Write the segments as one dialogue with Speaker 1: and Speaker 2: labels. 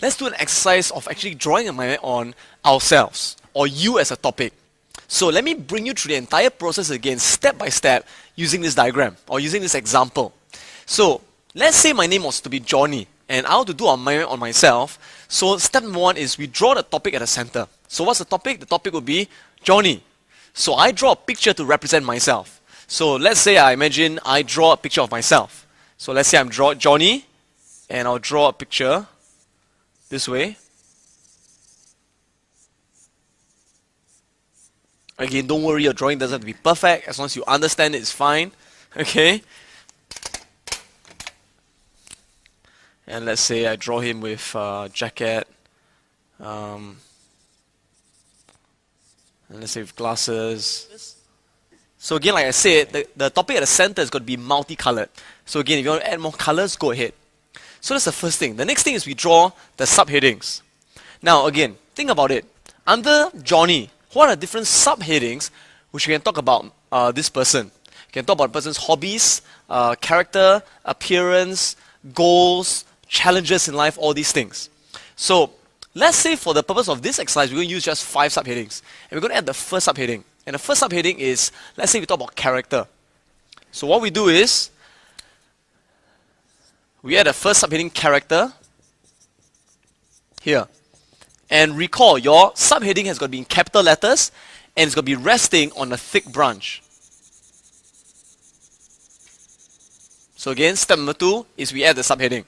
Speaker 1: let's do an exercise of actually drawing a mindmap on ourselves, or you as a topic. So let me bring you through the entire process again, step by step, using this diagram, or using this example. So, let's say my name was to be Johnny, and I want to do a mindmap on myself. So step number 1 is we draw the topic at the center. So what's the topic? The topic would be Johnny. So I draw a picture to represent myself. So let's say I imagine I draw a picture of myself. So let's say I'm Johnny, and I'll draw a picture this way. Again, don't worry, your drawing doesn't have to be perfect. As long as you understand it, it's fine. Okay? And let's say I draw him with a jacket. And let's say with glasses. So again, like I said, the topic at the center is going to be multicolored. So again, if you want to add more colors, go ahead. So that's the first thing. The next thing is we draw the subheadings. Now again, think about it. Under Johnny, what are different subheadings which you can talk about this person? You can talk about the person's hobbies, character, appearance, goals, challenges in life, all these things. So let's say for the purpose of this exercise, we're going to use just 5 subheadings. And we're going to add the first subheading. And the first subheading is, let's say we talk about character. So what we do is, we add the first subheading, character, here. And recall, your subheading has got to be in capital letters, and it's going to be resting on a thick branch. So again, step number 2 is we add the subheading.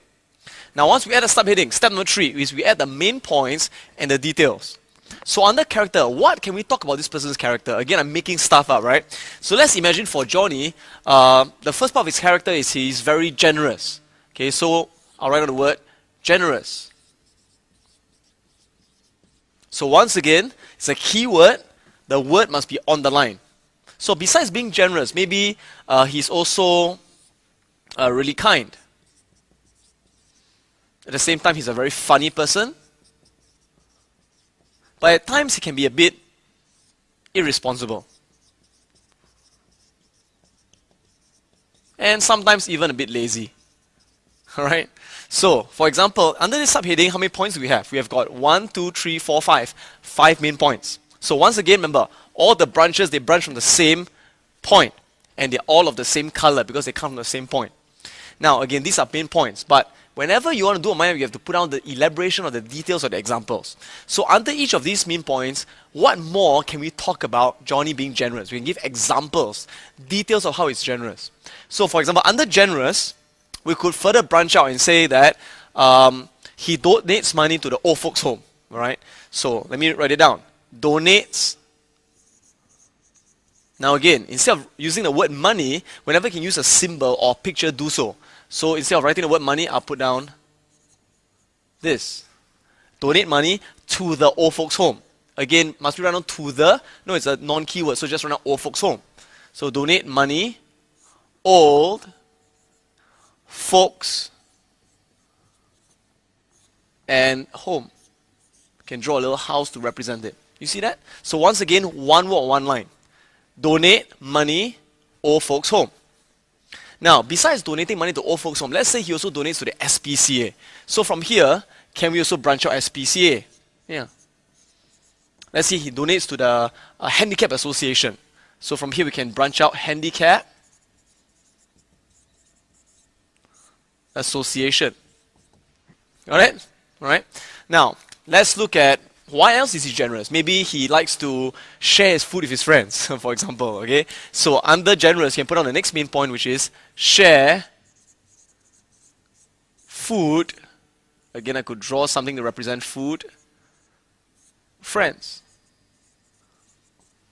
Speaker 1: Now once we add a subheading, step number 3 is we add the main points and the details. So under character, what can we talk about this person's character? Again, I'm making stuff up, right? So let's imagine for Johnny, the first part of his character is he's very generous. Okay, so I'll write on the word generous. So once again, it's a key word. The word must be on the line. So besides being generous, maybe he's also really kind. At the same time, he's a very funny person. But at times, he can be a bit irresponsible. And sometimes even a bit lazy. Alright? So, for example, under this subheading, how many points do we have? We have got 1, 2, 3, 4, 5. 5 main points. So once again, remember, all the branches, they branch from the same point. And they're all of the same color because they come from the same point. Now, again, these are main points. But whenever you want to do a mindmap, you have to put down the elaboration of the details of the examples. So under each of these main points, what more can we talk about Johnny being generous? We can give examples, details of how he's generous. So for example, under generous, we could further branch out and say that he donates money to the old folks home. Alright? So let me write it down. Donates. Now again, instead of using the word money, whenever you can use a symbol or picture, do so. So instead of writing the word money, I'll put down this. Donate money to the old folks home. Again, must we write down to the? No, it's a non-keyword, so just write down old folks home. So donate money, old folks, and home. You can draw a little house to represent it. You see that? So once again, one word, one line. Donate money, old folks home. Now, besides donating money to old folks home, let's say he also donates to the SPCA. So from here, can we also branch out SPCA? Yeah. Let's say he donates to the Handicap Association. So from here, we can branch out Handicap Association. Alright? Alright? Now, let's look at why else is he generous? Maybe he likes to share his food with his friends, for example. Okay, so under generous, you can put on the next main point, which is share food. Again, I could draw something to represent food. Friends.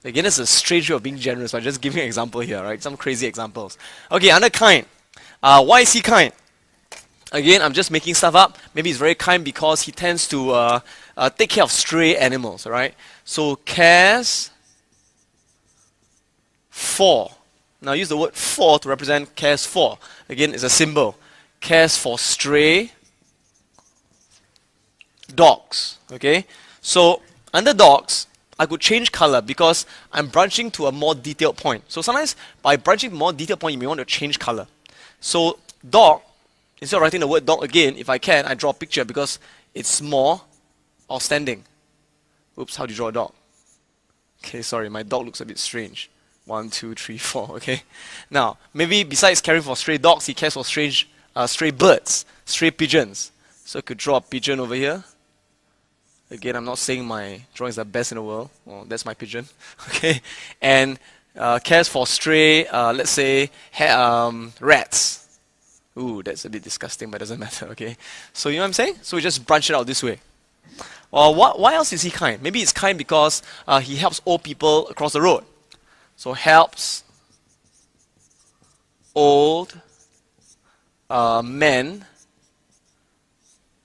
Speaker 1: Again, it's a strange way of being generous, but I'm just giving an example here, right? Some crazy examples. Okay, under kind. Why is he kind? Again, I'm just making stuff up. Maybe he's very kind because he tends to take care of stray animals, alright? So, cares for. Now, use the word for to represent cares for. Again, it's a symbol. Cares for stray dogs, okay? So, under dogs, I could change color because I'm branching to a more detailed point. So, sometimes by branching to a more detailed point, you may want to change color. So, dog. Instead of writing the word dog again, if I can, I draw a picture because it's more outstanding. Oops, how do you draw a dog? Okay, sorry, my dog looks a bit strange. 1, 2, 3, 4, okay? Now, maybe besides caring for stray dogs, he cares for stray birds, stray pigeons. So I could draw a pigeon over here. Again, I'm not saying my drawings are best in the world. Well, that's my pigeon, okay? And cares for stray, let's say, rats. Ooh, that's a bit disgusting, but doesn't matter, okay? So you know what I'm saying? So we just branch it out this way. Or why else is he kind? Maybe he's kind because he helps old people across the road. So helps old men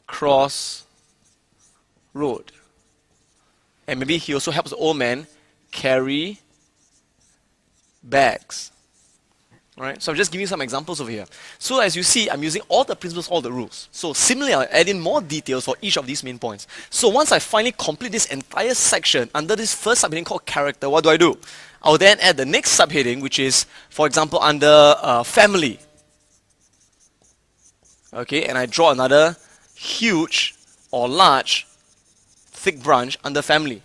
Speaker 1: cross road. And maybe he also helps the old man carry bags. Alright, so I'm just giving you some examples over here. So as you see, I'm using all the principles, all the rules. So similarly, I'll add in more details for each of these main points. So once I finally complete this entire section under this first subheading called character, what do? I'll then add the next subheading, which is, for example, under family. Okay, and I draw another huge or large thick branch under family.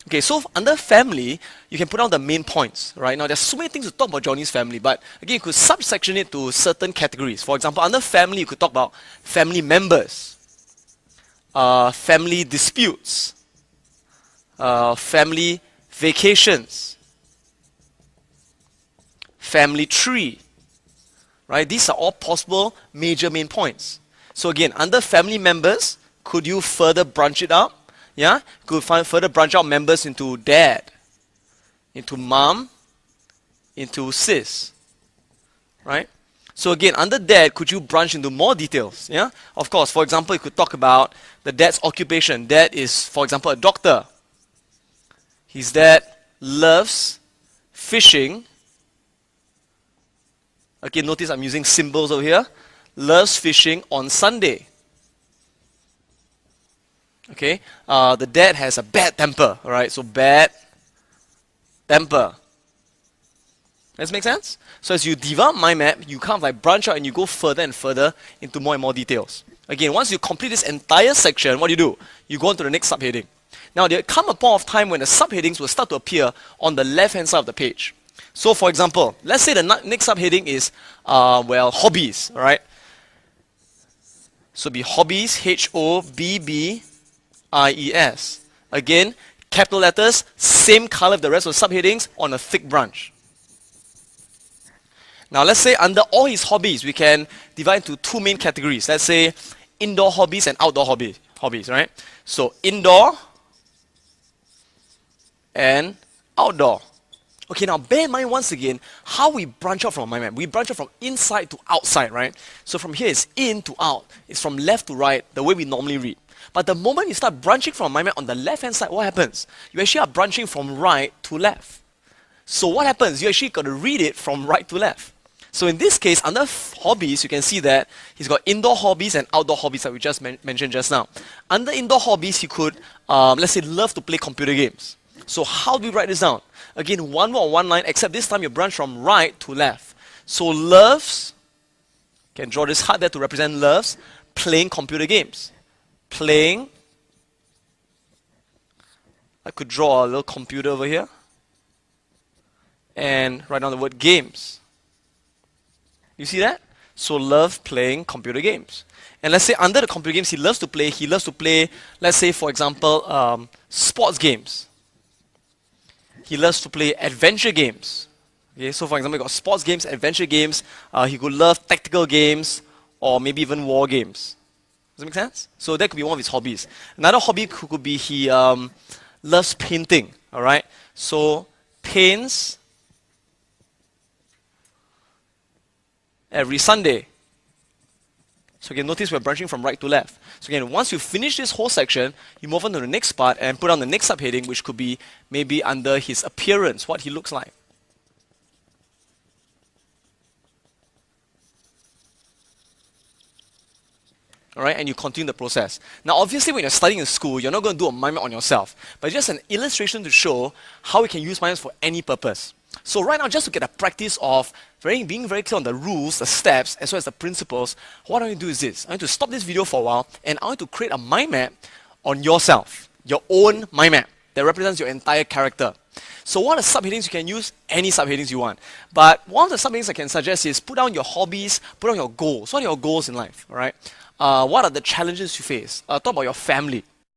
Speaker 1: Okay, so under family, you can put down the main points, right? Now, there's so many things to talk about Johnny's family, but again, you could subsection it to certain categories. For example, under family, you could talk about family members, family disputes, family vacations, family tree, right? These are all possible major main points. So again, under family members, could you further branch it out? Yeah, could further branch out members into dad, into mom, into sis, right? So again, under dad, could you branch into more details? Yeah, of course. For example, you could talk about the dad's occupation. Dad is, for example, a doctor. His dad loves fishing. Okay, notice I'm using symbols over here. Loves fishing on Sunday. Okay, the dad has a bad temper, alright, so bad temper. Does this make sense? So as you develop mind map, you kind of like branch out and you go further and further into more and more details. Again, once you complete this entire section, what do? You go on to the next subheading. Now, there come a point of time when the subheadings will start to appear on the left-hand side of the page. So, for example, let's say the next subheading is, well, hobbies, alright? So, be hobbies, H-O-B-B-I-E-S. Again, capital letters, same color of the rest of the subheadings on a thick branch. Now, let's say under all his hobbies, we can divide into two main categories. Let's say indoor hobbies and outdoor hobbies, right? So, indoor and outdoor. Okay, now bear in mind once again how we branch out from mind map. We branch out from inside to outside, right? So from here it's in to out. It's from left to right, the way we normally read. But the moment you start branching from mind map on the left-hand side, what happens? You actually are branching from right to left. So what happens? You actually got to read it from right to left. So in this case, under hobbies, you can see that he's got indoor hobbies and outdoor hobbies that we just mentioned just now. Under indoor hobbies, he could, let's say, love to play computer games. So how do we write this down? Again, one word or one line, except this time you branch from right to left. So loves, can draw this heart there to represent loves, playing computer games. Playing, I could draw a little computer over here and write down the word games. You see that? So love playing computer games. And let's say under the computer games he loves to play, let's say for example, sports games. He loves to play adventure games. Okay, so for example, you got sports games, adventure games. He could love tactical games or maybe even war games. Does that make sense? So that could be one of his hobbies. Another hobby could be he loves painting. All right. So paints every Sunday. So again, notice we're branching from right to left. So again, once you finish this whole section, you move on to the next part and put on the next subheading, which could be maybe under his appearance, what he looks like. all right, and you continue the process. Now, obviously, when you're studying in school, you're not going to do a mind map on yourself, but just an illustration to show how we can use mind maps for any purpose. So right now, just to get a practice of being very clear on the rules, the steps, as well as the principles, what I want to do is this. I want to stop this video for a while, and I want to create a mind map on yourself, your own mind map that represents your entire character. So what are subheadings you can use? Any subheadings you want. But one of the subheadings I can suggest is put down your hobbies, put down your goals. What are your goals in life, all right? What are the challenges you face? Talk about your family.